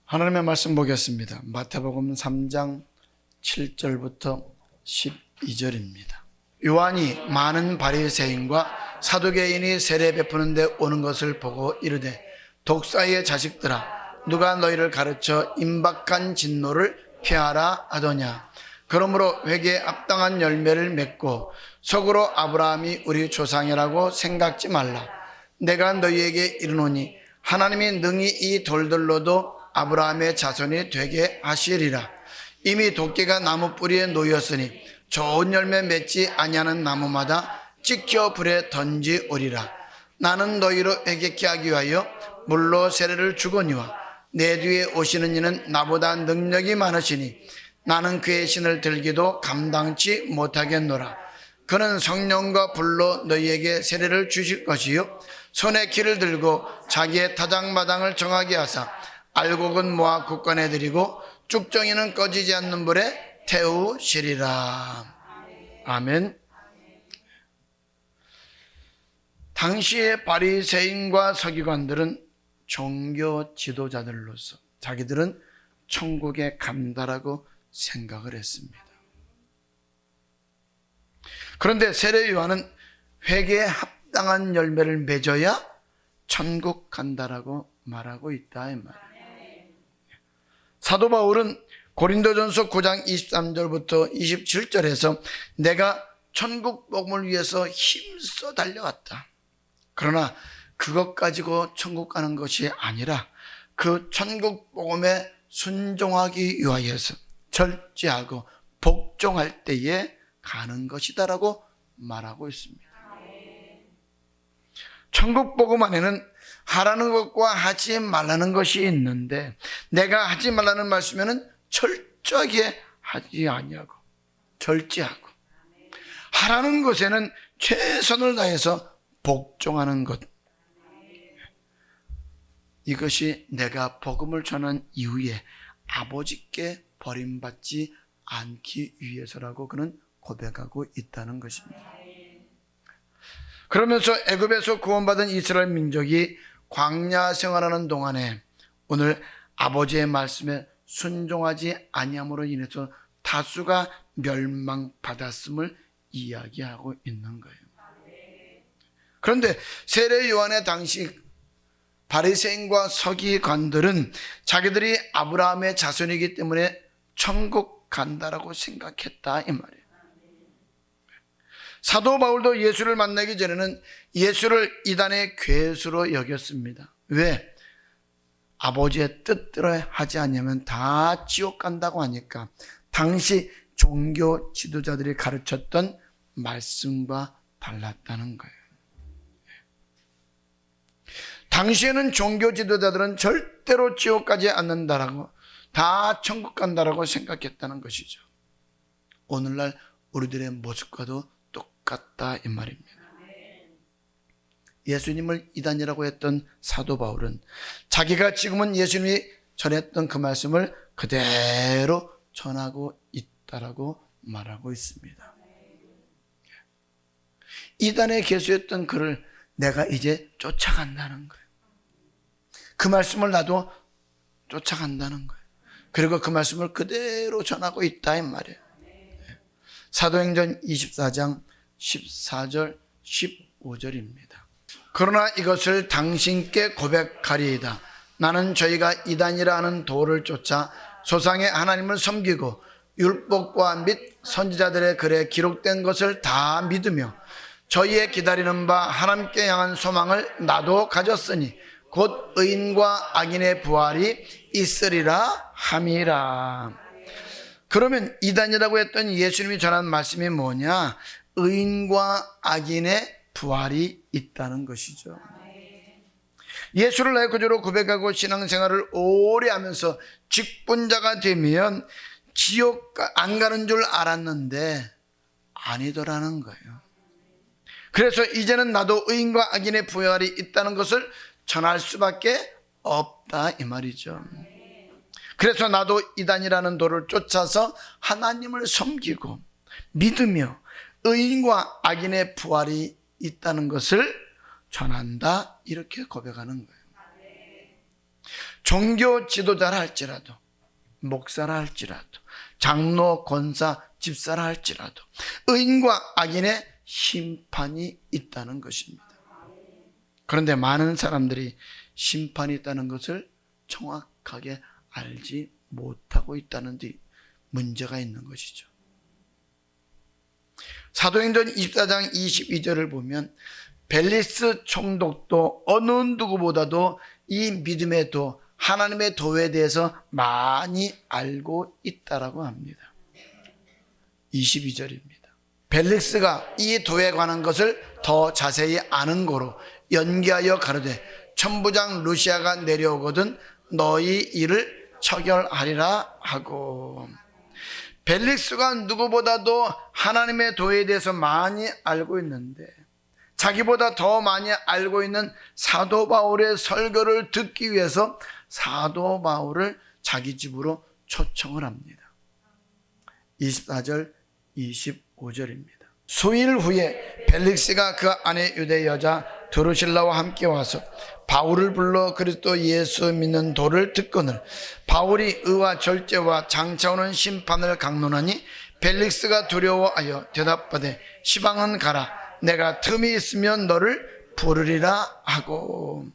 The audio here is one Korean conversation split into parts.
하나님의 말씀 보겠습니다. 마태복음 3장 7절부터 12절입니다. 요한이 많은 바리새인과 사두개인이 세례 베푸는데 오는 것을 보고 이르되 독사의 자식들아, 누가 너희를 가르쳐 임박한 진노를 피하라 하더냐. 그러므로 회개에 합당한 열매를 맺고 속으로 아브라함이 우리 조상이라고 생각지 말라. 내가 너희에게 이르노니 하나님이 능히 이 돌들로도 아브라함의 자손이 되게 하시리라. 이미 도끼가 나무 뿌리에 놓였으니 좋은 열매 맺지 아니하는 나무마다 찍혀 불에 던지오리라. 나는 너희로 회개케 하기 위하여 물로 세례를 주거니와 내 뒤에 오시는 이는 나보다 능력이 많으시니 나는 그의 신을 들기도 감당치 못하겠노라. 그는 성령과 불로 너희에게 세례를 주실 것이요 손에 키를 들고 자기의 타작마당을 정하게 하사 알곡은 모아 굳건해 드리고 쭉정이는 꺼지지 않는 불에 태우시리라. 아멘. 당시의 바리새인과 서기관들은 종교 지도자들로서 자기들은 천국에 간다라고 생각을 했습니다. 그런데 세례 요한은 회개에 합당한 열매를 맺어야 천국 간다라고 말하고 있다 이 말이에요. 사도 바울은 고린도전서 9장 23절부터 27절에서 내가 천국 복음을 위해서 힘써 달려왔다. 그러나 그것 가지고 천국 가는 것이 아니라 그 천국 복음에 순종하기 위하여서 절제하고 복종할 때에 가는 것이다라고 말하고 있습니다. 천국 복음 안에는 하라는 것과 하지 말라는 것이 있는데 내가 하지 말라는 말씀에는 철저하게 하지 아니하고 절제하고 하라는 것에는 최선을 다해서 복종하는 것, 이것이 내가 복음을 전한 이후에 아버지께 버림받지 않기 위해서라고 그는 고백하고 있다는 것입니다. 그러면서 애굽에서 구원받은 이스라엘 민족이 광야 생활하는 동안에 오늘 아버지의 말씀에 순종하지 아니함으로 인해서 다수가 멸망받았음을 이야기하고 있는 거예요. 그런데 세례 요한의 당시 바리새인과 서기관들은 자기들이 아브라함의 자손이기 때문에 천국 간다라고 생각했다 이 말이에요. 사도 바울도 예수를 만나기 전에는 예수를 이단의 괴수로 여겼습니다. 왜? 아버지의 뜻대로 하지 않으면 다 지옥 간다고 하니까 당시 종교 지도자들이 가르쳤던 말씀과 달랐다는 거예요. 당시에는 종교 지도자들은 절대로 지옥 가지 않는다라고, 다 천국 간다라고 생각했다는 것이죠. 오늘날 우리들의 모습과도 똑같다 이 말입니다. 예수님을 이단이라고 했던 사도 바울은 자기가 지금은 예수님이 전했던 그 말씀을 그대로 전하고 있다라고 말하고 있습니다. 이단에 계수했던 그를 내가 이제 쫓아간다는 거예요. 그 말씀을 나도 쫓아간다는 거예요. 그리고 그 말씀을 그대로 전하고 있다 이 말이에요. 사도행전 24장 14절 15절입니다. 그러나 이것을 당신께 고백하리이다. 나는 저희가 이단이라 하는 도를 쫓아 조상의 하나님을 섬기고 율법과 및 선지자들의 글에 기록된 것을 다 믿으며 저희의 기다리는 바 하나님께 향한 소망을 나도 가졌으니 곧 의인과 악인의 부활이 있으리라 함이라. 그러면 이단이라고 했던 예수님이 전한 말씀이 뭐냐? 의인과 악인의 부활이 있다는 것이죠. 예수를 나의 구주로 고백하고 신앙생활을 오래 하면서 직분자가 되면 지옥 안 가는 줄 알았는데 아니더라는 거예요. 그래서 이제는 나도 의인과 악인의 부활이 있다는 것을 전할 수밖에 없다 이 말이죠. 그래서 나도 이단이라는 도를 쫓아서 하나님을 섬기고 믿으며 의인과 악인의 부활이 있다는 것을 전한다 이렇게 고백하는 거예요. 종교 지도자라 할지라도, 목사라 할지라도, 장로, 권사, 집사라 할지라도 의인과 악인의 심판이 있다는 것입니다. 그런데 많은 사람들이 심판이 있다는 것을 정확하게 알지 못하고 있다는 데 문제가 있는 것이죠. 사도행전 24장 22절을 보면 벨리스 총독도 어느 누구보다도 이 믿음의 도, 하나님의 도에 대해서 많이 알고 있다라고 합니다. 22절입니다. 벨릭스가 이 도에 관한 것을 더 자세히 아는 고로 연기하여 가로되 천부장 루시아가 내려오거든 너희 일을 처결하리라 하고, 벨릭스가 누구보다도 하나님의 도에 대해서 많이 알고 있는데 자기보다 더 많이 알고 있는 사도 바울의 설교를 듣기 위해서 사도 바울을 자기 집으로 초청을 합니다. 24절 25절입니다. 수일 후에 벨릭스가 그 아내 유대 여자 드루실라와 함께 와서 바울을 불러 그리스도 예수 믿는 도를 듣거늘 바울이 의와 절제와 장차오는 심판을 강론하니 벨릭스가 두려워하여 대답하되 시방은 가라 내가 틈이 있으면 너를 부르리라 하고,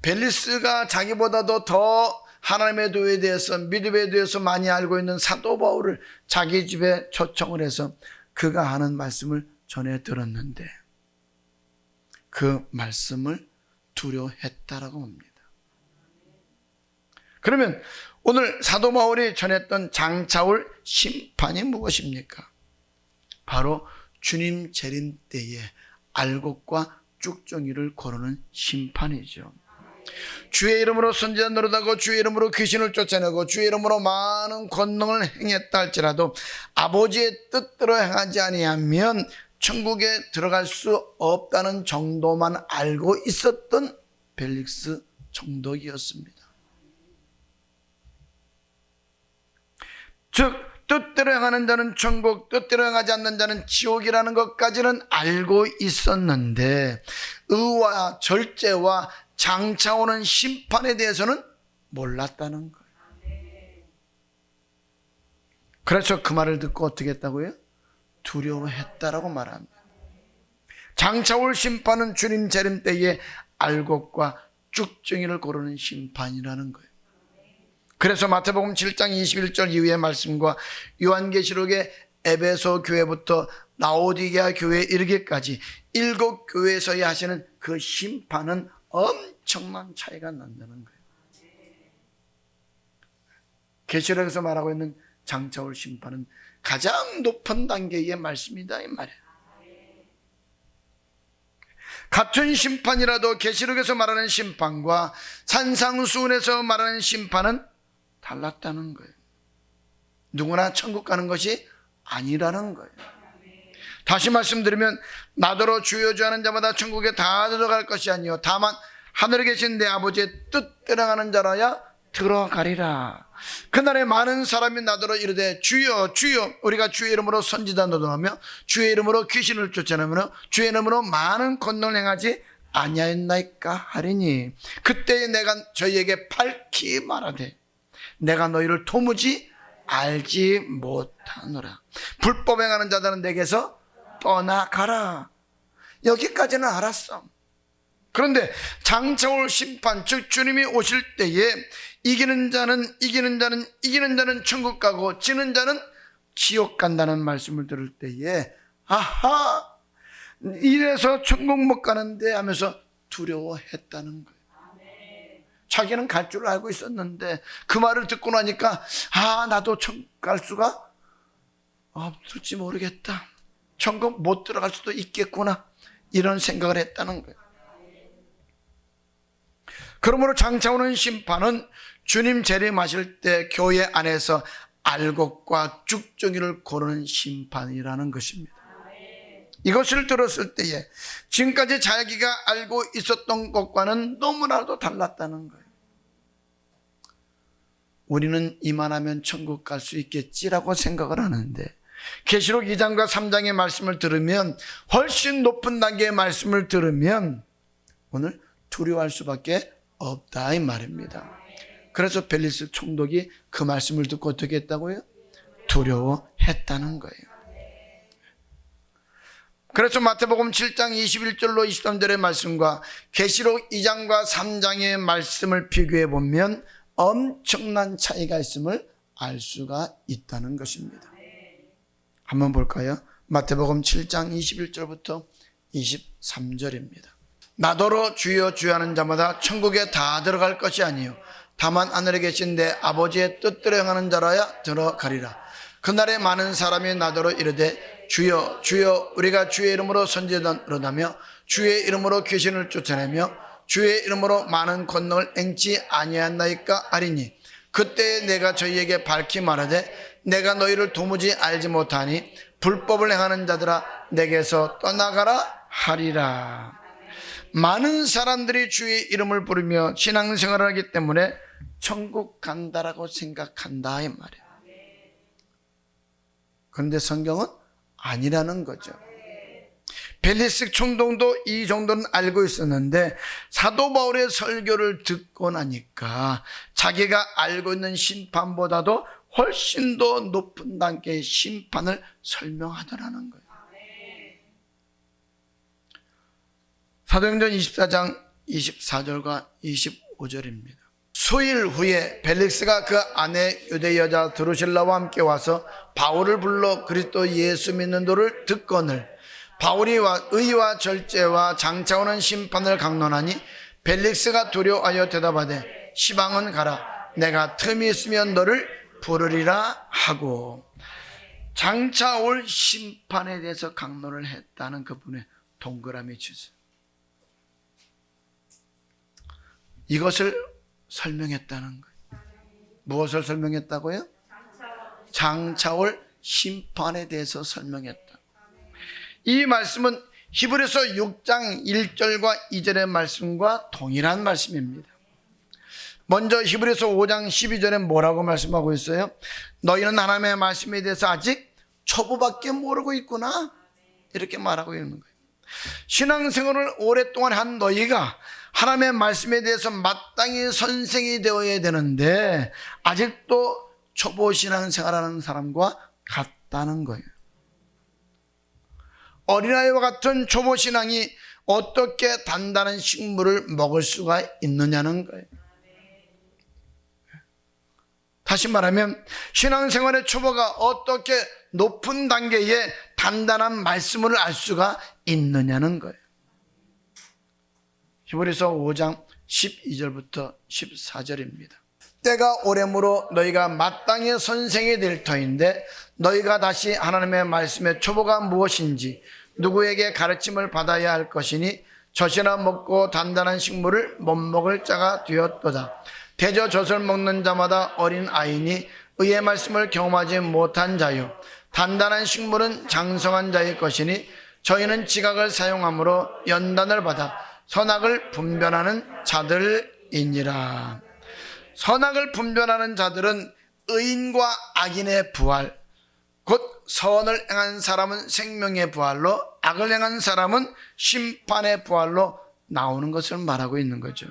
벨릭스가 자기보다도 더 하나님의 도에 대해서 믿음에 대해서 많이 알고 있는 사도 바울을 자기 집에 초청을 해서 그가 하는 말씀을 전해 들었는데 그 말씀을 두려워했다라고 합니다. 그러면 오늘 사도 바울이 전했던 장차올 심판이 무엇입니까? 바로 주님 재림 때에 알곡과 쭉정이를 거르는 심판이죠. 주의 이름으로 선지자 노릇하고 주의 이름으로 귀신을 쫓아내고 주의 이름으로 많은 권능을 행했다 할지라도 아버지의 뜻대로 행하지 아니하면 천국에 들어갈 수 없다는 정도만 알고 있었던 벨릭스 총독이었습니다. 즉 뜻대로 행하는 자는 천국, 뜻대로 행하지 않는 자는 지옥이라는 것까지는 알고 있었는데 의와 절제와 장차 오는 심판에 대해서는 몰랐다는 거예요. 그래서 그 말을 듣고 어떻게 했다고요? 두려워했다라고 말합니다. 장차 올 심판은 주님 재림 때에 알곡과 쭉정이를 고르는 심판이라는 거예요. 그래서 마태복음 7장 21절 이후의 말씀과 요한계시록의 에베소 교회부터 라오디게아 교회에 이르기까지 7교회에서야 하시는 그 심판은 엄청난 차이가 난다는 거예요. 계시록에서 말하고 있는 장차 올 심판은 가장 높은 단계의 말씀이다 이 말이에요. 같은 심판이라도 계시록에서 말하는 심판과 산상수훈에서 말하는 심판은 달랐다는 거예요. 누구나 천국 가는 것이 아니라는 거예요. 다시 말씀드리면 나더러 주여 주 하는 자마다 천국에 다 들어갈 것이 아니요 다만 하늘에 계신 내 아버지의 뜻대로 하는 자라야 들어가리라. 그날에 많은 사람이 나더러 이르되 주여 주여 우리가 주의 이름으로 선지자 노동하며 주의 이름으로 귀신을 쫓아내며 주의 이름으로 많은 권능을 행하지 아니하였나이까 하리니 그때에 내가 저희에게 밝히 말하되 내가 너희를 도무지 알지 못하노라. 불법 행하는 자들은 내게서 떠나가라. 여기까지는 알았어. 그런데 장차 올 심판, 즉 주님이 오실 때에 이기는 자는 천국 가고 지는 자는 지옥 간다는 말씀을 들을 때에 아하 이래서 천국 못 가는데 하면서 두려워했다는 거예요. 자기는 갈 줄 알고 있었는데 그 말을 듣고 나니까 나도 천국 갈 수가 없을지 모르겠다. 천국 못 들어갈 수도 있겠구나. 이런 생각을 했다는 거예요. 그러므로 장차 오는 심판은 주님 재림하실 때 교회 안에서 알곡과 쭉정이를 고르는 심판이라는 것입니다. 이것을 들었을 때에 지금까지 자기가 알고 있었던 것과는 너무나도 달랐다는 거예요. 우리는 이만하면 천국 갈 수 있겠지라고 생각을 하는데 계시록 2장과 3장의 말씀을 들으면 훨씬 높은 단계의 말씀을 들으면 오늘 두려워할 수밖에 없다 이 말입니다. 그래서 벨리스 총독이 그 말씀을 듣고 어떻게 했다고요? 두려워했다는 거예요. 그래서 마태복음 7장 21절로 23절의 말씀과 계시록 2장과 3장의 말씀을 비교해 보면 엄청난 차이가 있음을 알 수가 있다는 것입니다. 한번 볼까요? 마태복음 7장 21절부터 23절입니다. 나더러 주여 주여 하는 자마다 천국에 다 들어갈 것이 아니요 다만 하늘에 계신 내 아버지의 뜻대로 행하는 자라야 들어가리라. 그날에 많은 사람이 나더러 이르되 주여 주여 우리가 주의 이름으로 선지자로다며 주의 이름으로 귀신을 쫓아내며 주의 이름으로 많은 권능을 행치 아니하나이까 하리니 그때에 내가 저희에게 밝히 말하되 내가 너희를 도무지 알지 못하니 불법을 행하는 자들아 내게서 떠나가라 하리라. 많은 사람들이 주의 이름을 부르며 신앙생활을 하기 때문에 천국 간다라고 생각한다 이 말이에요. 그런데 성경은 아니라는 거죠. 벨리스 총독도 이 정도는 알고 있었는데 사도 바울의 설교를 듣고 나니까 자기가 알고 있는 심판보다도 훨씬 더 높은 단계의 심판을 설명하더라는 거예요. 사도행전 24장 24절과 25절입니다. 수일 후에 벨릭스가 그 아내 유대 여자 드루실라와 함께 와서 바울을 불러 그리스도 예수 믿는 도를 듣거늘 바울이 의와 절제와 장차 오는 심판을 강론하니 벨릭스가 두려워하여 대답하되 시방은 가라 내가 틈이 있으면 너를 부르리라 하고 장차 올 심판에 대해서 강론을 했다는 그분의 동그라미 치세요. 이것을 설명했다는 거예요. 무엇을 설명했다고요? 장차 올 심판에 대해서 설명했다. 이 말씀은 히브리서 6장 1절과 2절의 말씀과 동일한 말씀입니다. 먼저 히브리서 5장 12절에 뭐라고 말씀하고 있어요? 너희는 하나님의 말씀에 대해서 아직 초보밖에 모르고 있구나 이렇게 말하고 있는 거예요. 신앙생활을 오랫동안 한 너희가 하나님의 말씀에 대해서 마땅히 선생이 되어야 되는데 아직도 초보 신앙생활하는 사람과 같다는 거예요. 어린아이와 같은 초보 신앙이 어떻게 단단한 식물을 먹을 수가 있느냐는 거예요. 다시 말하면 신앙생활의 초보가 어떻게 높은 단계의 단단한 말씀을 알 수가 있느냐는 거예요. 히브리서 5장 12절부터 14절입니다. 때가 오래므로 너희가 마땅히 선생이 될 터인데 너희가 다시 하나님의 말씀의 초보가 무엇인지 누구에게 가르침을 받아야 할 것이니 젖이나 먹고 단단한 식물을 못 먹을 자가 되었도다. 대저 젖을 먹는 자마다 어린 아이니 의의 말씀을 경험하지 못한 자요 단단한 식물은 장성한 자의 것이니 저희는 지각을 사용함으로 연단을 받아 선악을 분별하는 자들이니라. 선악을 분별하는 자들은 의인과 악인의 부활, 곧 선을 행한 사람은 생명의 부활로 악을 행한 사람은 심판의 부활로 나오는 것을 말하고 있는 거죠.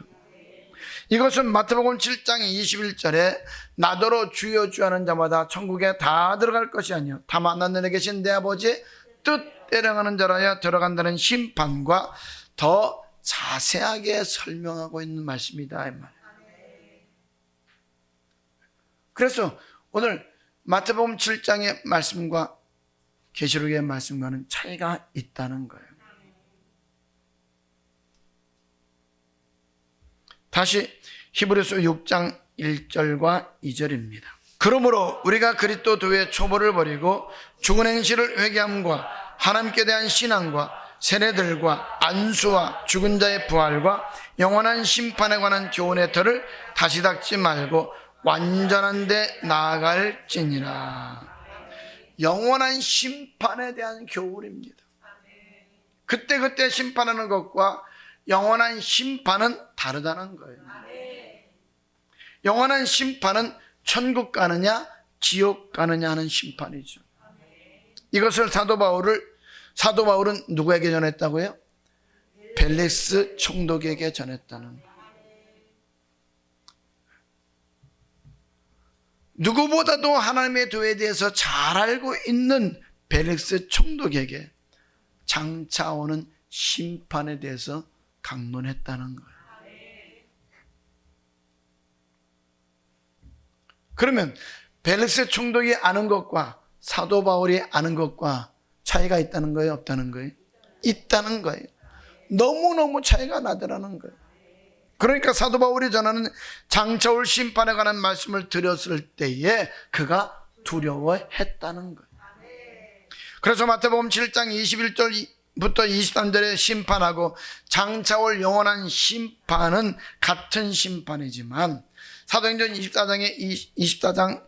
이것은 마태복음 7장 21절에 나더러 주여 주여 하는 자마다 천국에 다 들어갈 것이 아니요 다만 하늘에 계신 내 아버지의 뜻대로 행하는 자라야 들어간다는 심판과 더 자세하게 설명하고 있는 말씀이다 이 말이에요. 그래서 오늘 마태복음 7장의 말씀과 계시록의 말씀과는 차이가 있다는 거예요. 다시 히브리서 6장 1절과 2절입니다. 그러므로 우리가 그리스도 도의 초보를 버리고 죽은 행실을 회개함과 하나님께 대한 신앙과 세례들과 안수와 죽은 자의 부활과 영원한 심판에 관한 교훈의 터를 다시 닦지 말고 완전한 데 나아갈지니라. 영원한 심판에 대한 교훈입니다. 그때그때 심판하는 것과 영원한 심판은 다르다는 거예요. 영원한 심판은 천국 가느냐 지옥 가느냐 하는 심판이죠. 이것을 사도 바울은 누구에게 전했다고요? 벨릭스 총독에게 전했다는 거예요. 누구보다도 하나님의 도에 대해서 잘 알고 있는 벨릭스 총독에게 장차 오는 심판에 대해서 강론했다는 거예요. 그러면 벨릭스 총독이 아는 것과 사도 바울이 아는 것과 차이가 있다는 거예요? 없다는 거예요? 있다는 거예요. 너무너무 차이가 나더라는 거예요. 그러니까 사도 바울이 전하는 장차 올 심판에 관한 말씀을 드렸을 때에 그가 두려워했다는 거예요. 그래서 마태복음 7장 21절부터 23절에 심판하고 장차 올 영원한 심판은 같은 심판이지만 사도행전 24장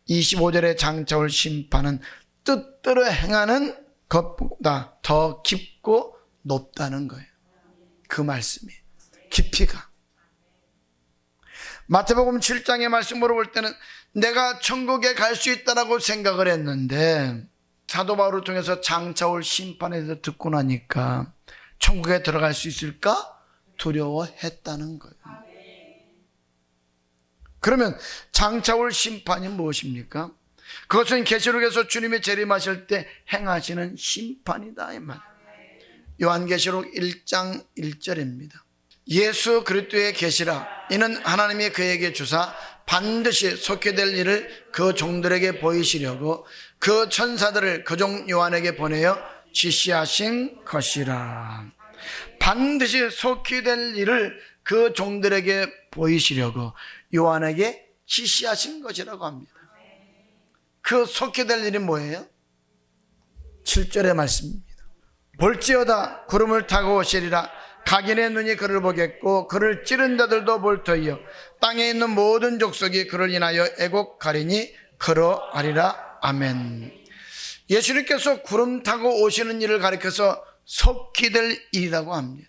25절의 장차 올 심판은 뜻대로 행하는 것보다 더 깊고 높다는 거예요. 그 말씀이 깊이가. 마태복음 7장의 말씀으로 볼 때는 내가 천국에 갈 수 있다라고 생각을 했는데 사도 바울을 통해서 장차 올 심판에 대해서 듣고 나니까 천국에 들어갈 수 있을까? 두려워했다는 거예요. 그러면 장차 올 심판이 무엇입니까? 그것은 계시록에서 주님이 재림하실 때 행하시는 심판이다 이 말. 요한계시록 1장 1절입니다. 예수 그리스도의 계시라 이는 하나님이 그에게 주사 반드시 속게 될 일을 그 종들에게 보이시려고 그 천사들을 그 종 요한에게 보내어 지시하신 것이라. 반드시 속게 될 일을 그 종들에게 보이시려고 요한에게 지시하신 것이라고 합니다. 그 속게 될 일이 뭐예요? 7절의 말씀입니다. 볼지어다 구름을 타고 오시리라. 각인의 눈이 그를 보겠고 그를 찌른 자들도 볼 터이요 땅에 있는 모든 족속이 그를 인하여 애곡하리니 그러하리라. 아멘. 예수님께서 구름 타고 오시는 일을 가리켜서 속히 될 일이라고 합니다.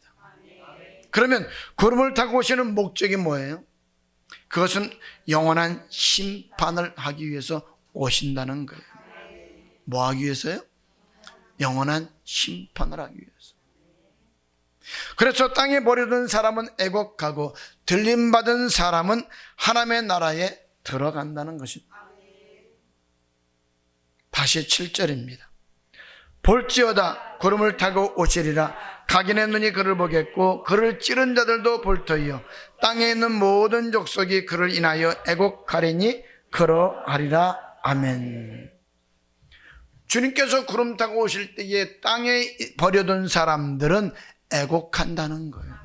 그러면 구름을 타고 오시는 목적이 뭐예요? 그것은 영원한 심판을 하기 위해서 오신다는 거예요. 뭐 하기 위해서요? 영원한 심판을 하기 위해서. 그래서 땅에 버려둔 사람은 애곡하고 들림받은 사람은 하나님의 나라에 들어간다는 것입니다. 다시 7절입니다. 볼지어다 구름을 타고 오시리라. 각인의 눈이 그를 보겠고 그를 찌른 자들도 볼 터이요 땅에 있는 모든 족속이 그를 인하여 애곡하리니 그러하리라. 아멘. 주님께서 구름 타고 오실 때에 땅에 버려둔 사람들은 애곡한다는 거예요.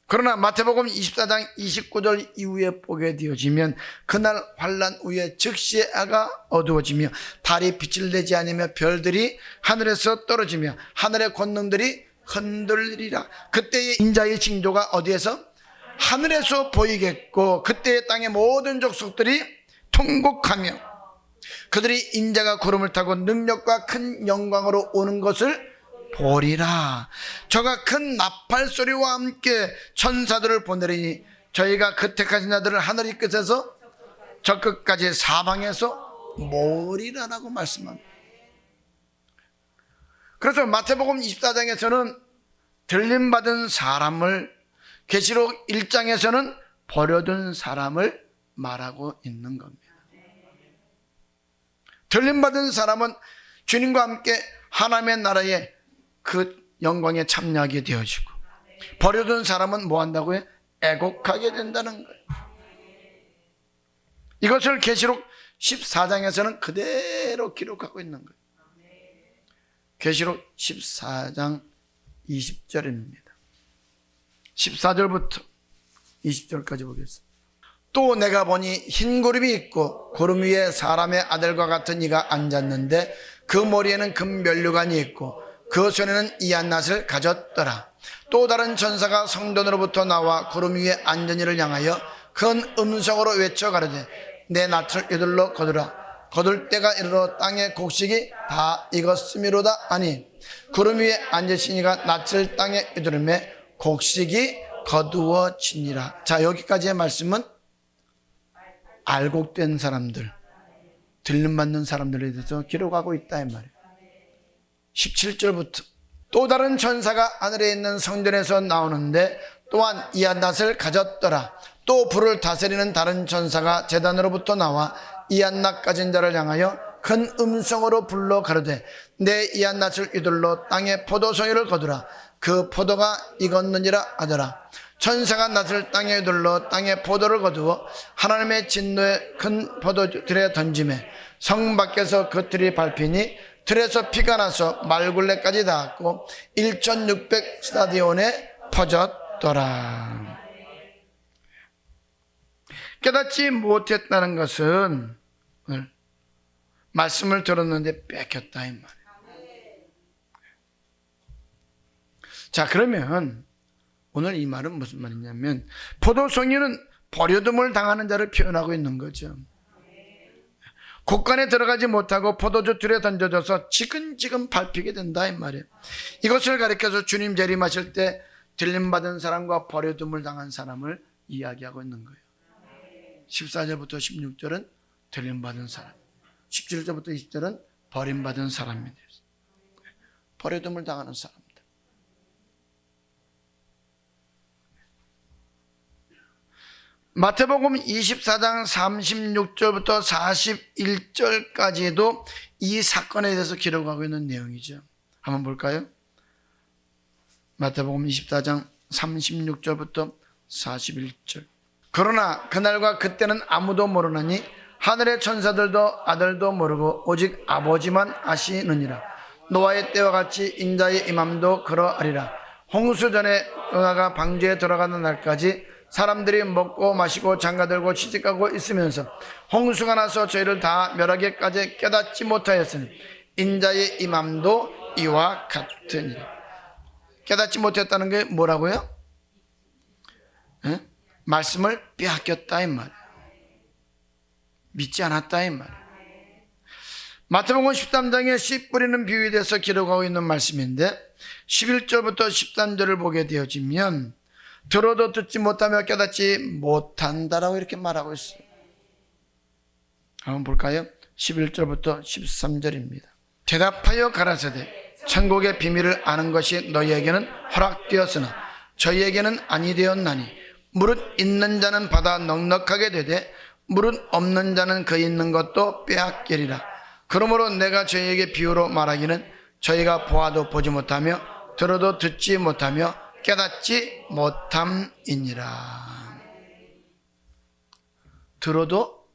그러나 마태복음 24장 29절 이후에 보게 되어지면 그날 환난 후에 즉시 해가 어두워지며 달이 빛을 내지 않으며 별들이 하늘에서 떨어지며 하늘의 권능들이 흔들리리라. 그때의 인자의 징조가 어디에서? 하늘에서 보이겠고 그때의 땅의 모든 족속들이 통곡하며 그들이 인자가 구름을 타고 능력과 큰 영광으로 오는 것을 보리라. 저가 큰 나팔 소리와 함께 천사들을 보내리니 저희가 그 택하신 자들을 하늘의 끝에서 저 끝까지 사방에서 모으리라라고 말씀합니다. 그래서 마태복음 24장에서는 들림받은 사람을, 계시록 1장에서는 버려둔 사람을 말하고 있는 겁니다. 들림받은 사람은 주님과 함께 하나님의 나라에 그 영광에 참여하게 되어지고, 버려둔 사람은 뭐 한다고요? 애곡하게 된다는 거예요. 이것을 계시록 14장에서는 그대로 기록하고 있는 거예요. 계시록 14장 20절입니다. 14절부터 20절까지 보겠습니다. 또 내가 보니 흰 구름이 있고 구름 위에 사람의 아들과 같은 이가 앉았는데 그 머리에는 금 면류관이 있고 그 손에는 이한 낫을 가졌더라. 또 다른 천사가 성전으로부터 나와 구름 위에 앉은 이를 향하여 큰 음성으로 외쳐 가로되 내 낫을 이들로 거두라. 거둘 때가 이르러 땅의 곡식이 다 익었음이로다 하니 구름 위에 앉으신 이가 낫을 땅에 이두르매 곡식이 거두어지니라. 자, 여기까지의 말씀은 알곡된 사람들, 들림받는 사람들에 대해서 기록하고 있다 이 말이에요. 17절부터 또 다른 천사가 하늘에 있는 성전에서 나오는데 또한 이한낫을 가졌더라. 또 불을 다스리는 다른 천사가 제단으로부터 나와 이한낫 가진 자를 향하여 큰 음성으로 불러 가로되 내 이한낫을 이들로 땅에 포도송이를 거두라. 그 포도가 익었느니라 하더라. 천사가 낫을 땅에 이들로 땅에 포도를 거두어 하나님의 진노의 큰 포도들에 던짐에 성 밖에서 그 틀이 밟히니 틀에서 피가 나서 말굴레까지 닿았고 1600 스타디온에 퍼졌더라. 깨닫지 못했다는 것은 말씀을 들었는데 뺏겼다 이 말이에요. 자, 그러면 오늘 이 말은 무슨 말이냐면 포도송이는 버려둠을 당하는 자를 표현하고 있는 거죠. 곡간에 들어가지 못하고 포도주 틀에 던져져서 지근지근 밟히게 된다 이 말이에요. 이것을 가리켜서 주님 재림하실 때 들림받은 사람과 버려둠을 당한 사람을 이야기하고 있는 거예요. 14절부터 16절은 들림받은 사람, 17절부터 20절은 버림받은 사람이 되었어요. 버려둠을 당하는 사람들. 마태복음 24장 36절부터 41절까지도 이 사건에 대해서 기록하고 있는 내용이죠. 한번 볼까요? 마태복음 24장 36절부터 41절. 그러나 그날과 그때는 아무도 모르나니 하늘의 천사들도 아들도 모르고 오직 아버지만 아시느니라. 노아의 때와 같이 인자의 임함도 그러하리라. 홍수전에 노아가 방주에 들어가는 날까지 사람들이 먹고 마시고 장가들고 시집가고 있으면서 홍수가 나서 저희를 다 멸하기까지 깨닫지 못하였으니 인자의 임함도 이와 같으니라. 깨닫지 못했다는 게 뭐라고요? 말씀을 빼앗겼다 이 말이에요. 믿지 않았다 이 말이에요. 마태복음 13장에 씨 뿌리는 비유에 대해서 기록하고 있는 말씀인데 11절부터 13절을 보게 되어지면 들어도 듣지 못하며 깨닫지 못한다라고 이렇게 말하고 있어요. 한번 볼까요? 11절부터 13절입니다. 대답하여 가라사대 천국의 비밀을 아는 것이 너희에게는 허락되었으나 저희에게는 아니 되었나니 무릇 있는 자는 받아 넉넉하게 되되 무릇 없는 자는 그 있는 것도 빼앗기리라. 그러므로 내가 저희에게 비유로 말하기는 저희가 보아도 보지 못하며 들어도 듣지 못하며 깨닫지 못함이니라. 들어도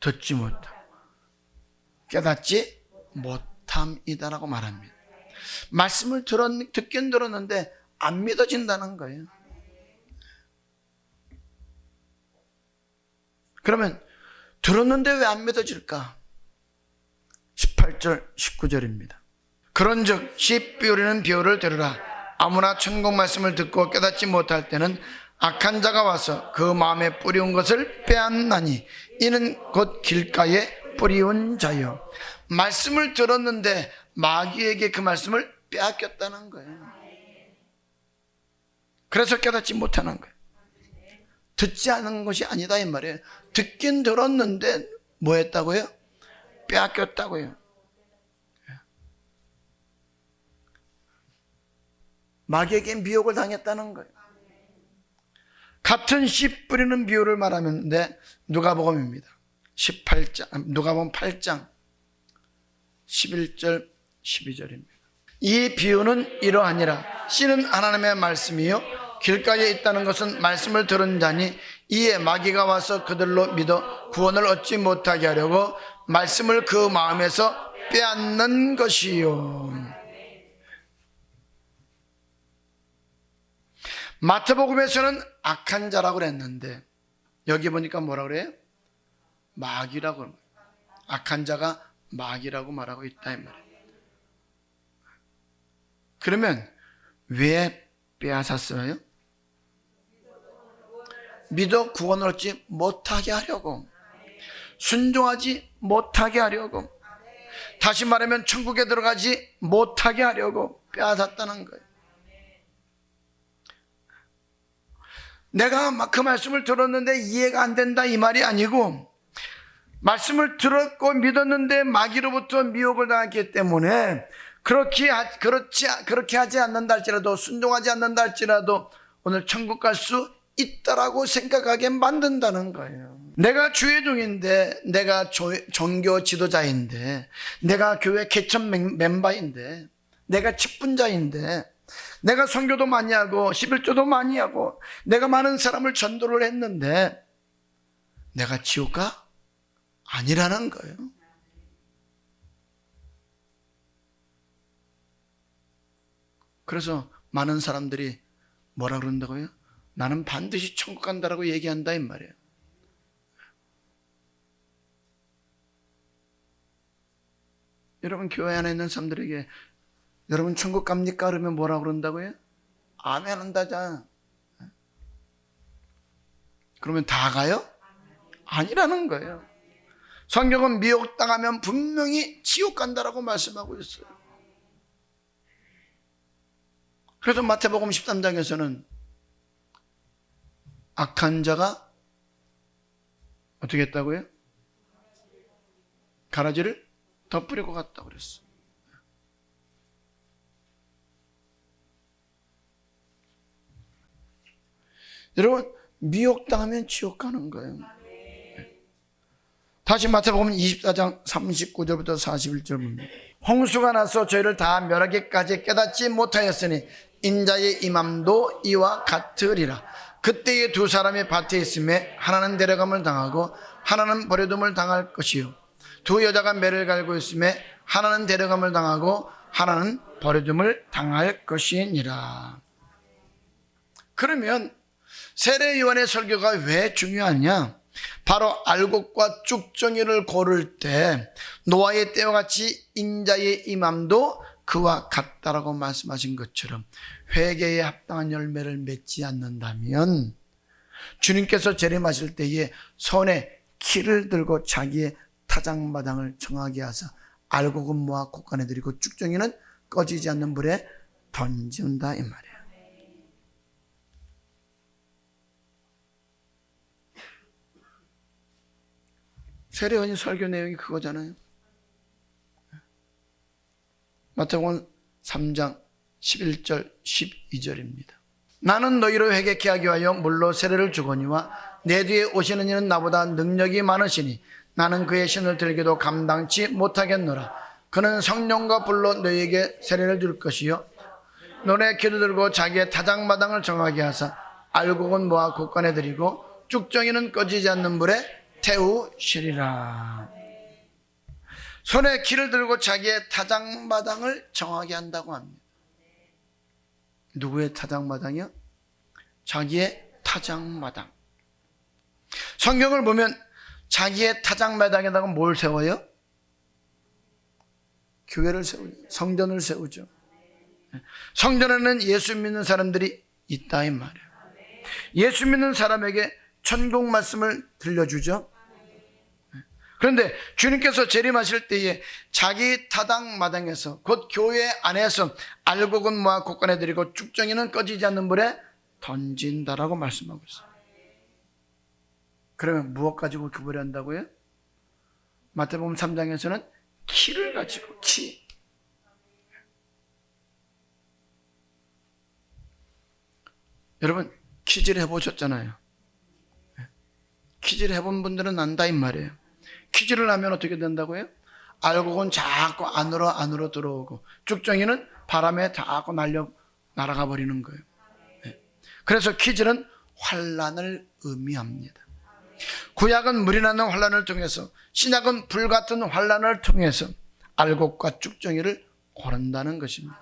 듣지 못하고 깨닫지 못함이다라고 말합니다. 말씀을 듣긴 들었는데 안 믿어진다는 거예요. 그러면 들었는데 왜 안 믿어질까? 18절 19절입니다. 그런즉 씨 뿌리는 비유를 들으라. 아무나 천국 말씀을 듣고 깨닫지 못할 때는 악한 자가 와서 그 마음에 뿌리운 것을 빼앗나니 이는 곧 길가에 뿌리운 자요. 말씀을 들었는데 마귀에게 그 말씀을 빼앗겼다는 거예요. 그래서 깨닫지 못하는 거예요. 듣지 않은 것이 아니다 이 말이에요. 듣긴 들었는데 뭐 했다고요? 빼앗겼다고요. 마귀에게 미혹을 당했다는 거예요. 같은 씨 뿌리는 비유를 말하는데 누가복음입니다. 18장, 누가복음 8장 11절 12절입니다. 이 비유는 이러하니라. 씨는 하나님의 말씀이요 길가에 있다는 것은 말씀을 들은 자니 이에 마귀가 와서 그들로 믿어 구원을 얻지 못하게 하려고 말씀을 그 마음에서 빼앗는 것이요. 마태복음에서는 악한 자라고 그랬는데 여기 보니까 뭐라고 그래요? 마귀라고. 악한 자가 마귀라고 말하고 있다 이 말이에요. 그러면 왜 빼앗았어요? 믿어 구원을 얻지 못하게 하려고, 순종하지 못하게 하려고, 다시 말하면 천국에 들어가지 못하게 하려고 빼앗았다는 거예요. 내가 막 그 말씀을 들었는데 이해가 안 된다 이 말이 아니고, 말씀을 들었고 믿었는데 마귀로부터 미혹을 당했기 때문에 그렇게 하지 않는다 할지라도, 순종하지 않는다 할지라도 오늘 천국 갈 수 있다라고 생각하게 만든다는 거예요. 내가 주의 종인데, 내가 종교 지도자인데, 내가 교회 개천 멤버인데, 내가 직분자인데, 내가 선교도 많이 하고 11조도 많이 하고 내가 많은 사람을 전도를 했는데 내가 지옥 가? 아니라는 거예요. 그래서 많은 사람들이 뭐라 그런다고요? 나는 반드시 천국 간다라고 얘기한다 이 말이에요. 여러분, 교회 안에 있는 사람들에게 여러분 천국 갑니까? 그러면 뭐라 그런다고요? 아멘 한다자. 그러면 다 가요? 아니라는 거예요. 성경은 미혹당하면 분명히 지옥 간다라고 말씀하고 있어요. 그래서 마태복음 13장에서는 악한 자가 어떻게 했다고요? 가라지를 덧뿌리고 갔다고 그랬어요. 여러분, 미혹당하면 지옥 가는 거예요. 다시 마태복음 24장 39절부터 41절 봅니다. 홍수가 나서 저희를 다 멸하기까지 깨닫지 못하였으니 인자의 임함도 이와 같으리라. 그때에 두 사람이 밭에 있음에 하나는 데려감을 당하고 하나는 버려둠을 당할 것이요, 두 여자가 매를 갈고 있음에 하나는 데려감을 당하고 하나는 버려둠을 당할 것이니라. 그러면 세례 요한의 설교가 왜 중요하냐? 바로 알곡과 쭉정이를 고를 때 노아의 때와 같이 인자의 임함도 그와 같다라고 말씀하신 것처럼 회개에 합당한 열매를 맺지 않는다면 주님께서 재림하실 때에 손에 키를 들고 자기의 타작마당을 정하게 하사 알곡은 모아 곳간에 들이고 쭉정이는 꺼지지 않는 불에 던진다 이 말이에요. 세례요한의 설교 내용이 그거잖아요. 마태복음 3장 11절 12절입니다. 나는 너희로 회개케 하기 위하여 물로 세례를 주거니와 내 뒤에 오시는 이는 나보다 능력이 많으시니 나는 그의 신을 들기도 감당치 못하겠노라. 그는 성령과 불로 너희에게 세례를 줄 것이요, 너네 키를 들고 자기의 타작마당을 정하게 하사 알곡은 모아 곳간에 들이고 쭉정이는 꺼지지 않는 불에 태우시리라. 손에 키를 들고 자기의 타작마당을 정하게 한다고 합니다. 누구의 타작마당이요? 자기의 타작마당. 성경을 보면 자기의 타작마당에다가 뭘 세워요? 교회를 세우죠. 성전을 세우죠. 성전에는 예수 믿는 사람들이 있다 이 말이에요. 예수 믿는 사람에게 천국 말씀을 들려주죠. 그런데 주님께서 재림하실 때에 자기 타작마당에서, 곧 교회 안에서 알곡은 모아 곳간에 들이고 쭉정이는 꺼지지 않는 불에 던진다라고 말씀하고 있어요. 그러면 무엇 가지고 구별한다고요? 마태복음 3장에서는 키를 가지고, 키. 여러분, 퀴즈를 해보셨잖아요. 퀴즈를 해본 분들은 안다 이 말이에요. 퀴즈를 하면 어떻게 된다고요? 알곡은 자꾸 안으로 들어오고 쭉정이는 바람에 자꾸 날아가 버리는 거예요. 그래서 퀴즈는 환난을 의미합니다. 구약은 물이 나는 환난을 통해서, 신약은 불같은 환난을 통해서 알곡과 쭉정이를 고른다는 것입니다.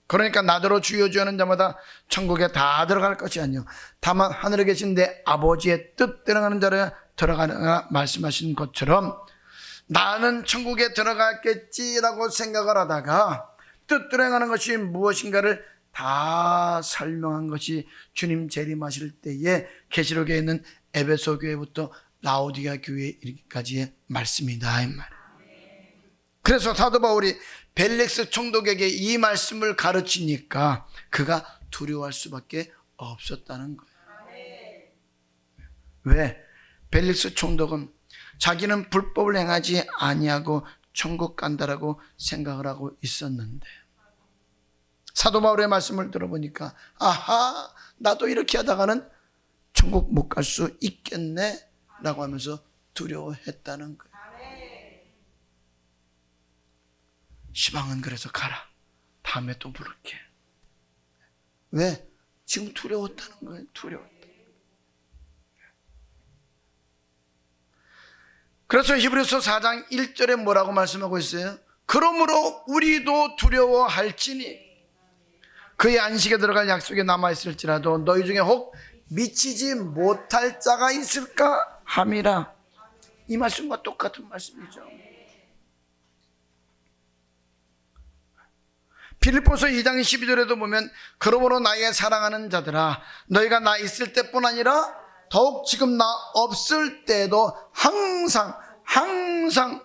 그러니까 나더러 주여 주여 하는 자마다 천국에 다 들어갈 것이 아니요 다만 하늘에 계신 내 아버지의 뜻대로 가는 자라 들어가라 말씀하신 것처럼 나는 천국에 들어갔겠지라고 생각을 하다가 뜻대로 가는 것이 무엇인가를 다 설명한 것이 주님 재림하실 때에 계시록에 있는 에베소 교회부터 라오디가 교회까지의 말씀이다 이 말. 그래서 사도 바울이 벨릭스 총독에게 이 말씀을 가르치니까 그가 두려워할 수밖에 없었다는 거예요. 왜? 벨릭스 총독은 자기는 불법을 행하지 아니하고 천국 간다라고 생각을 하고 있었는데 사도 바울의 말씀을 들어보니까 아하, 나도 이렇게 하다가는 천국 못 갈 수 있겠네 라고 하면서 두려워했다는 거예요. 시방은 그래서 가라, 다음에 또 부를게. 왜? 지금 두려웠다는 거예요. 두려웠다. 그래서 히브리서 4장 1절에 뭐라고 말씀하고 있어요? 그러므로 우리도 두려워할지니 그의 안식에 들어갈 약속에 남아있을지라도 너희 중에 혹 미치지 못할 자가 있을까 함이라. 이 말씀과 똑같은 말씀이죠. 빌립보서 2장 12절에도 보면 그러므로 나의 사랑하는 자들아 너희가 나 있을 때뿐 아니라 더욱 지금 나 없을 때에도 항상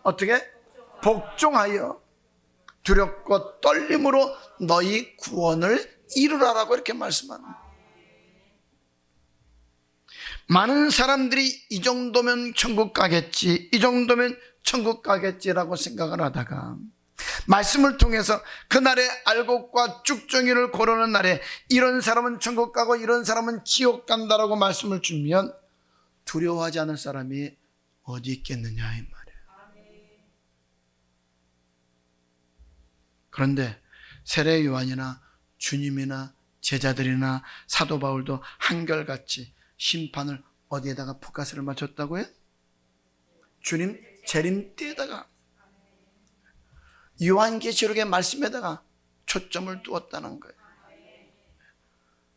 어떻게? 복종하여 두렵고 떨림으로 너희 구원을 이루라라고 이렇게 말씀하는 거예요. 많은 사람들이 이 정도면 천국 가겠지, 이 정도면 천국 가겠지라고 생각을 하다가 말씀을 통해서 그날의 알곡과 쭉정이를 고르는 날에 이런 사람은 천국 가고 이런 사람은 지옥 간다라고 말씀을 주면 두려워하지 않을 사람이 어디 있겠느냐 이 말이에요. 그런데 세례 요한이나 주님이나 제자들이나 사도 바울도 한결같이 심판을 어디에다가 포커스를 맞췄다고요? 주님 재림때에다가, 요한계시록의 말씀에다가 초점을 두었다는 거예요.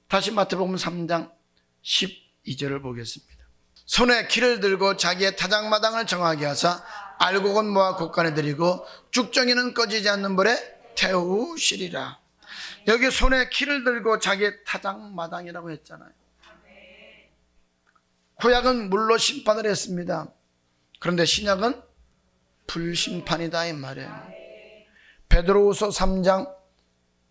다시 마태복음 3장 12절을 보겠습니다. 손에 키를 들고 자기의 타작마당을 정하게 하사 알곡은 모아 곳간에 들이고 쭉정이는 꺼지지 않는 불에 태우시리라. 여기 손에 키를 들고 자기의 타작마당이라고 했잖아요. 구약은 물로 심판을 했습니다. 그런데 신약은 불심판이다 이 말이에요. 베드로후서 3장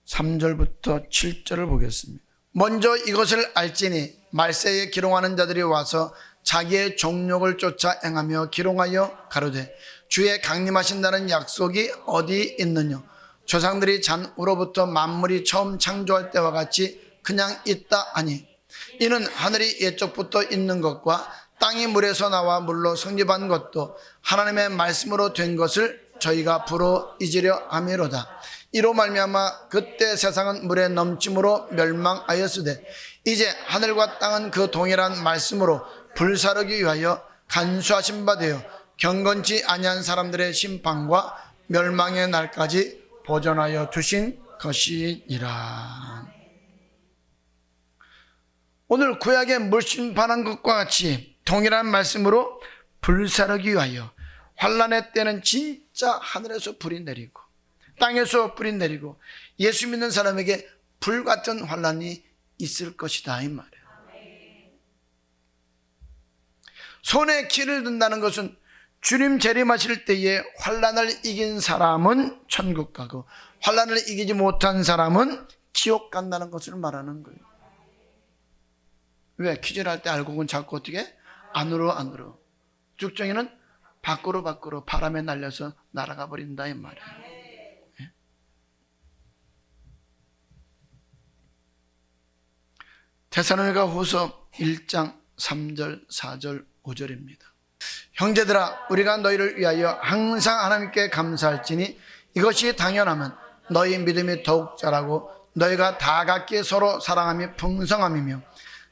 3절부터 7절을 보겠습니다. 먼저 이것을 알지니 말세에 기롱하는 자들이 와서 자기의 정욕을 쫓아 행하며 기롱하여 가로되 주의 강림하신다는 약속이 어디 있느냐. 조상들이 잔으로부터 만물이 처음 창조할 때와 같이 그냥 있다 하니 이는 하늘이 옛적부터 있는 것과 땅이 물에서 나와 물로 성립한 것도 하나님의 말씀으로 된 것을 저희가 부러 잊으려 함이로다. 이로 말미암아 그때 세상은 물에 넘침으로 멸망하였으되 이제 하늘과 땅은 그 동일한 말씀으로 불사르기 위하여 간수하신 바 되어 경건치 아니한 사람들의 심판과 멸망의 날까지 보존하여 두신 것이니라. 오늘 구약에 물심판한 것과 같이 동일한 말씀으로 불사르기 위하여 환난의 때는 진짜 하늘에서 불이 내리고 땅에서 불이 내리고 예수 믿는 사람에게 불같은 환난이 있을 것이다 이 말이에요. 손에 키를 든다는 것은 주님 재림하실 때에 환난을 이긴 사람은 천국 가고 환난을 이기지 못한 사람은 지옥 간다는 것을 말하는 거예요. 왜? 기절할 때 알곡은 자꾸 어떻게? 안으로 쭉정이는 밖으로 바람에 날려서 날아가 버린다 이 말이에요. 예? 데살로니가 후서 1장 3절 4절 5절입니다. 형제들아 우리가 너희를 위하여 항상 하나님께 감사할지니 이것이 당연하면 너희 믿음이 더욱 자라고 너희가 다 각기 서로 사랑함이 풍성함이며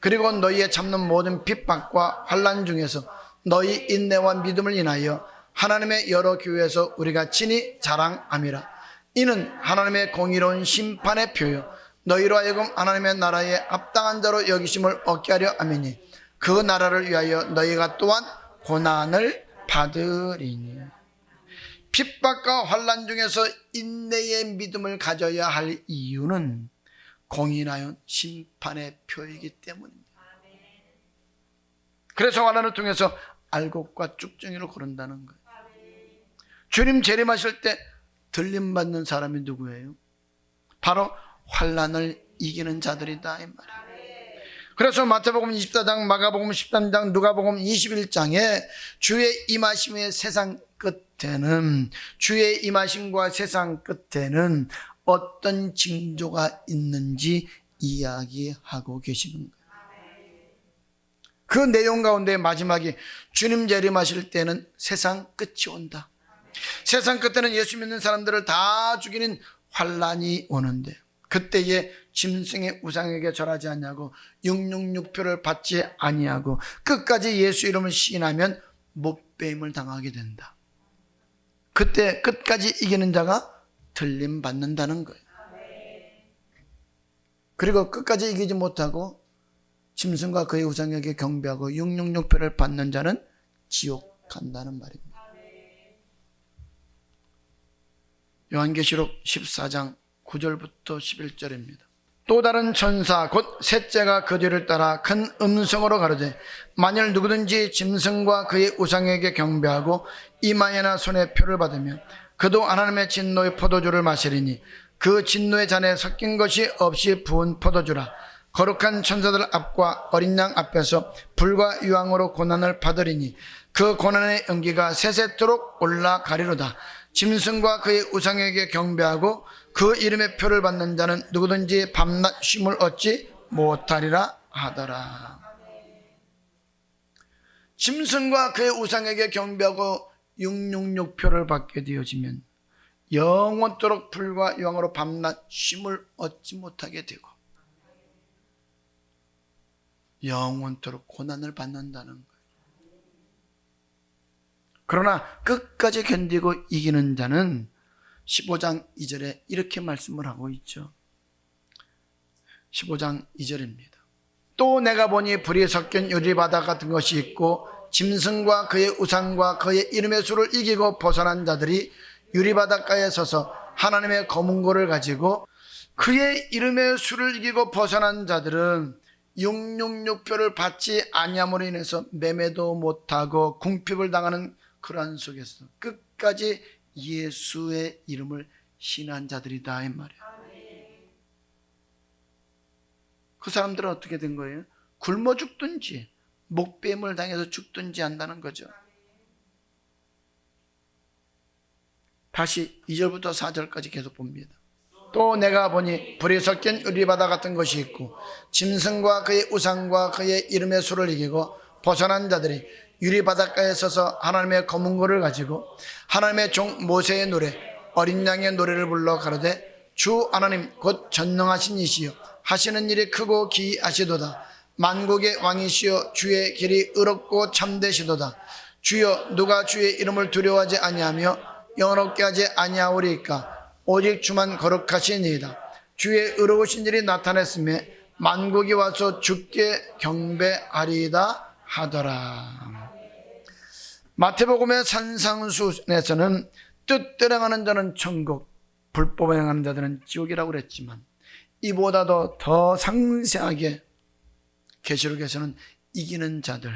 그리고 너희의 참는 모든 핍박과 환난 중에서 너희 인내와 믿음을 인하여 하나님의 여러 교회에서 우리가 친히 자랑함이라. 이는 하나님의 공의로운 심판의 표요 너희로 하여금 하나님의 나라에 합당한 자로 여기심을 얻게 하려 함이니 그 나라를 위하여 너희가 또한 고난을 받으리니. 핍박과 환난 중에서 인내의 믿음을 가져야 할 이유는 공의나연 심판의 표이기 때문입니다. 그래서 환난을 통해서 알곡과 쭉정이를 고른다는 거예요. 주님 재림하실 때 들림받는 사람이 누구예요? 바로 환난을 이기는 자들이다 이 말이에요. 그래서 마태복음 24장, 마가복음 13장, 누가복음 21장에 주의 임하심의 세상 끝에는, 주의 임하심과 세상 끝에는 어떤 징조가 있는지 이야기하고 계시는 거예요. 그 내용 가운데 마지막에 주님 재림하실 때는 세상 끝이 온다. 세상 끝에는 예수 믿는 사람들을 다 죽이는 환란이 오는데, 그때에 짐승의 우상에게 절하지 아니하고 666표를 받지 아니하고 끝까지 예수 이름을 시인하면 못배임을 당하게 된다. 그때 끝까지 이기는 자가 들림 받는다는 거예요. 그리고 끝까지 이기지 못하고 짐승과 그의 우상에게 경배하고 666표를 받는 자는 지옥 간다는 말입니다. 요한계시록 14장 9절부터 11절입니다. 또 다른 천사 곧 셋째가 그 뒤를 따라 큰 음성으로 가로되 만일 누구든지 짐승과 그의 우상에게 경배하고 이마에나 손에 표를 받으면 그도 하나님의 진노의 포도주를 마시리니 그 진노의 잔에 섞인 것이 없이 부은 포도주라. 거룩한 천사들 앞과 어린 양 앞에서 불과 유황으로 고난을 받으리니 그 고난의 연기가 세세토록 올라가리로다. 짐승과 그의 우상에게 경배하고 그 이름의 표를 받는 자는 누구든지 밤낮 쉼을 얻지 못하리라 하더라. 짐승과 그의 우상에게 경배하고 666표를 받게 되어지면 영원토록 불과 유황으로 밤낮 쉼을 얻지 못하게 되고 영원토록 고난을 받는다는 거예요. 그러나 끝까지 견디고 이기는 자는 15장 2절에 이렇게 말씀을 하고 있죠. 15장 2절입니다. 또 내가 보니 불이 섞인 유리바다 같은 것이 있고 짐승과 그의 우상과 그의 이름의 수를 이기고 벗어난 자들이 유리바닷가에 서서 하나님의 검은고를 가지고, 그의 이름의 수를 이기고 벗어난 자들은 666표를 받지 아니함으로 인해서 매매도 못하고 궁핍을 당하는 그러한 속에서 끝까지 예수의 이름을 신한 자들이다 이 말이에요. 그 사람들은 어떻게 된 거예요? 굶어 죽든지 목뱀을 당해서 죽든지 한다는 거죠. 다시 2절부터 4절까지 계속 봅니다. 또 내가 보니 불이 섞인 유리바다 같은 것이 있고 짐승과 그의 우상과 그의 이름의 수를 이기고 벗어난 자들이 유리바닷가에 서서 하나님의 검은고를 가지고 하나님의 종 모세의 노래 어린 양의 노래를 불러 가로되 주 하나님 곧 전능하신 이시여 하시는 일이 크고 기이하시도다. 만국의 왕이시여 주의 길이 의롭고 참되시도다. 주여 누가 주의 이름을 두려워하지 아니하며 영원롭게 하지 아니하오리까. 오직 주만 거룩하시니이다. 주의 의로우신 일이 나타났음에 만국이 와서 주께 경배하리이다 하더라. 마태복음의 산상수에서는 뜻대로 행하는 자는 천국, 불법을 행하는 자들은 지옥이라고 그랬지만 이보다도 더 상세하게 계시록에서는 이기는 자들,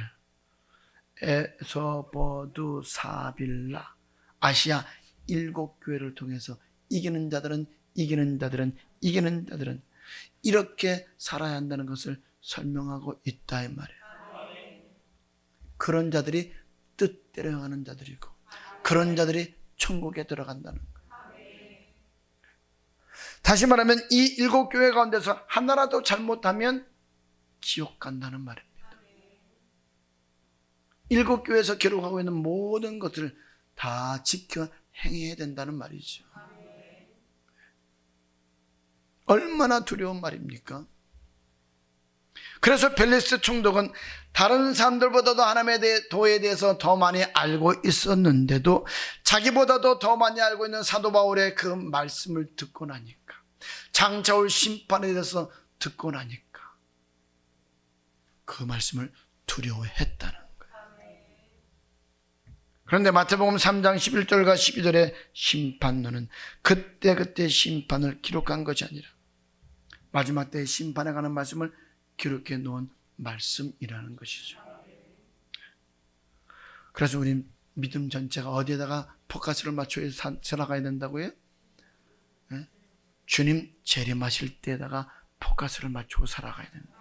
에서버두 사빌라 아시아 7교회를 통해서 이기는 자들은 이렇게 살아야 한다는 것을 설명하고 있다 이 말이에요. 그런 자들이 뜻대로 행하는 자들이고 그런 자들이 천국에 들어간다는 거예요. 다시 말하면 이 7교회 가운데서 하나라도 잘못하면 지옥 간다는 말입니다. 7교회에서 기록하고 있는 모든 것들을 다 지켜 행해야 된다는 말이죠. 얼마나 두려운 말입니까? 그래서 벨리스 총독은 다른 사람들보다도 하나님의 도에 대해서 더 많이 알고 있었는데도 자기보다도 더 많이 알고 있는 사도 바울의 그 말씀을 듣고 나니까, 장차 올 심판에 대해서 듣고 나니까 그 말씀을 두려워했다는 거예요. 그런데 마태복음 3장 11절과 12절의 심판론은 그때 심판을 기록한 것이 아니라 마지막 때의 심판에 관한 말씀을 기록해 놓은 말씀이라는 것이죠. 그래서 우리 믿음 전체가 어디에다가 포커스를 맞춰 살아가야 된다고요? 네? 주님 재림하실 때에다가 포커스를 맞추고 살아가야 됩니다.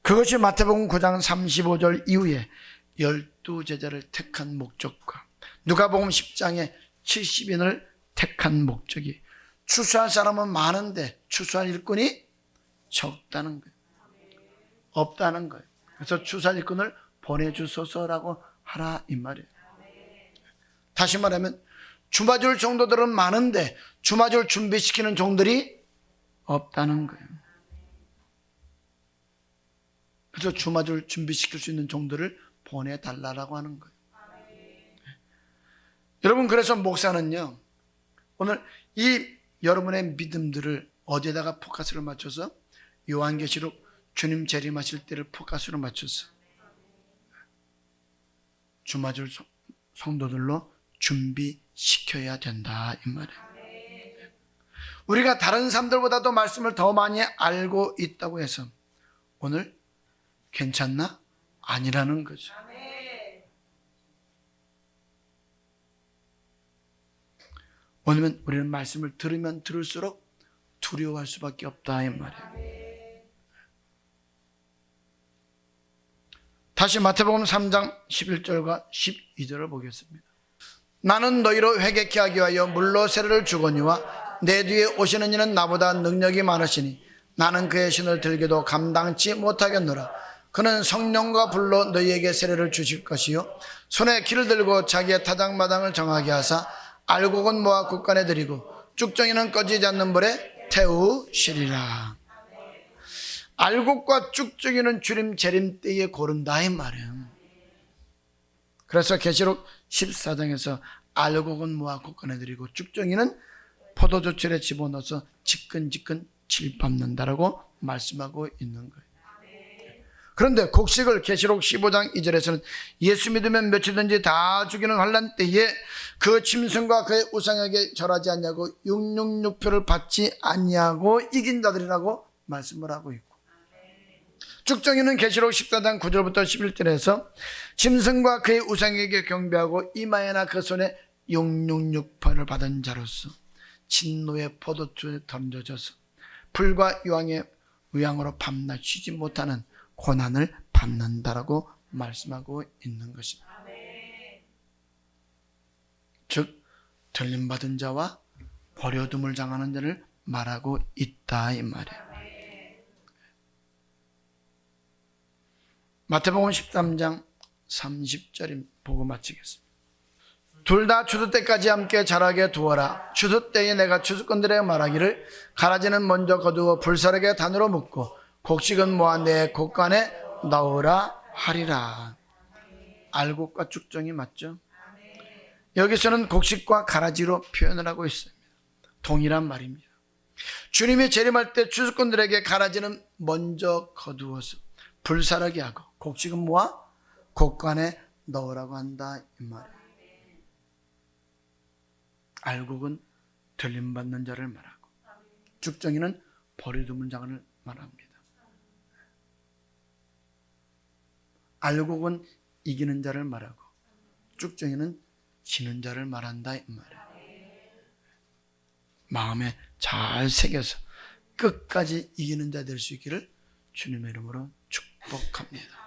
그것이 마태복음 9장 35절 이후에 12제자를 택한 목적과 누가복음 10장에 70인을 택한 목적이 추수할 사람은 많은데 추수할 일꾼이 적다는 거예요. 없다는 거예요. 그래서 추수할 일꾼을 보내주소서라고 하라 이 말이에요. 다시 말하면 주마줄 종도들은 많은데 주마줄 준비시키는 종들이 없다는 거예요. 그래서 주마줄 준비시킬 수 있는 종들을 보내달라고 하는 거예요. 여러분, 그래서 목사는요, 오늘 이 여러분의 믿음들을 어디에다가 포커스를 맞춰서 요한계시록 주님 재림하실 때를 포커스로 맞춰서 주마줄 성도들로 준비시켜야 된다 이 말이에요. 우리가 다른 사람들보다도 말씀을 더 많이 알고 있다고 해서 오늘 괜찮나? 아니라는 거죠. 오늘은 우리는 말씀을 들으면 들을수록 두려워할 수밖에 없다 이 말이에요. 다시 마태복음 3장 11절과 12절을 보겠습니다. 나는 너희로 회개케 하기 위하여 물로 세례를 주거니와 내 뒤에 오시는 이는 나보다 능력이 많으시니 나는 그의 신을 들기도 감당치 못하겠노라. 그는 성령과 불로 너희에게 세례를 주실 것이요 손에 기를 들고 자기의 타작마당을 정하게 하사 알곡은 모아 국간에 드리고 쭉정이는 꺼지지 않는 불에 태우시리라. 알곡과 쭉정이는 주님 재림 때에 고른다 이 말이에요. 그래서 계시록 14장에서 알곡은 모아 국간에 드리고 쭉정이는 포도주철에 집어넣어서 지끈지끈 질밟는다라고 말씀하고 있는 거예요. 그런데 곡식을 계시록 15장 2절에서는 예수 믿으면 며칠든지 다 죽이는 환난 때에 그 짐승과 그의 우상에게 절하지 않냐고 666표를 받지 않냐고 이긴 자들이라고 말씀을 하고 있고, 쭉정이는 계시록 14장 9절부터 11절에서 짐승과 그의 우상에게 경배하고 이마에나 그 손에 666표를 받은 자로서 진노의 포도주에 던져져서 불과 유황으로 밤낮 쉬지 못하는 고난을 받는다라고 말씀하고 있는 것입니다. 즉 들림받은 자와 버려둠을 당하는 자를 말하고 있다 이 말이에요. 마태복음 13장 30절 보고 마치겠습니다. 둘 다 추수 때까지 함께 자라게 두어라. 추수 때에 내가 추수꾼들에게 말하기를 가라지는 먼저 거두어 불사르게 단으로 묶고 곡식은 모아 내 곡간에 넣으라 하리라. 알곡과 쭉정이 맞죠? 여기서는 곡식과 가라지로 표현을 하고 있습니다. 동일한 말입니다. 주님이 재림할 때 추수꾼들에게 가라지는 먼저 거두어서 불사르게 하고 곡식은 모아 곡간에 넣으라고 한다 이 말이에요. 알곡은 들림받는 자를 말하고 쭉정이는 버려두는 자를 말합니다. 알곡은 이기는 자를 말하고 쭉정이는 지는 자를 말한다 이 말이에요. 마음에 잘 새겨서 끝까지 이기는 자 될 수 있기를 주님의 이름으로 축복합니다.